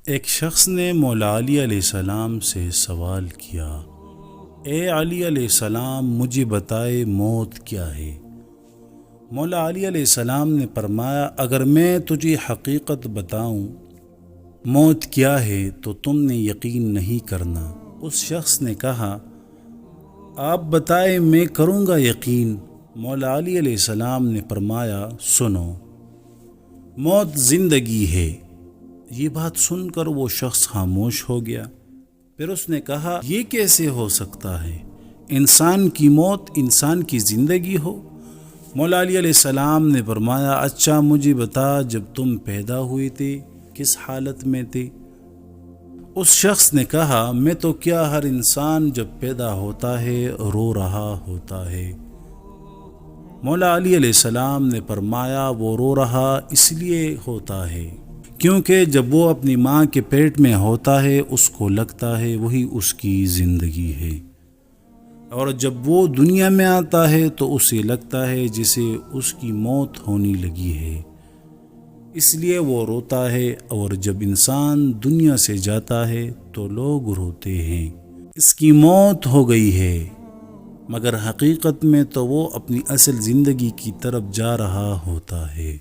ایک شخص نے مولا علی علیہ السلام سے سوال کیا، اے علی علیہ السلام مجھے بتائے موت کیا ہے؟ مولا علی علیہ السلام نے فرمایا، اگر میں تجھے حقیقت بتاؤں موت کیا ہے تو تم نے یقین نہیں کرنا۔ اس شخص نے کہا، آپ بتائیں میں کروں گا یقین۔ مولا علی علیہ السلام نے فرمایا، سنو، موت زندگی ہے۔ یہ بات سن کر وہ شخص خاموش ہو گیا۔ پھر اس نے کہا، یہ کیسے ہو سکتا ہے؟ انسان کی موت انسان کی زندگی ہو؟ مولا علی علیہ السلام نے فرمایا، اچھا مجھے بتا، جب تم پیدا ہوئے تھے کس حالت میں تھے؟ اس شخص نے کہا، میں تو کیا، ہر انسان جب پیدا ہوتا ہے رو رہا ہوتا ہے۔ مولا علی علیہ السلام نے فرمایا، وہ رو رہا اس لیے ہوتا ہے کیونکہ جب وہ اپنی ماں کے پیٹ میں ہوتا ہے اس کو لگتا ہے وہی اس کی زندگی ہے، اور جب وہ دنیا میں آتا ہے تو اسے لگتا ہے جسے اس کی موت ہونے لگی ہے، اس لیے وہ روتا ہے۔ اور جب انسان دنیا سے جاتا ہے تو لوگ روتے ہیں، اس کی موت ہو گئی ہے، مگر حقیقت میں تو وہ اپنی اصل زندگی کی طرف جا رہا ہوتا ہے۔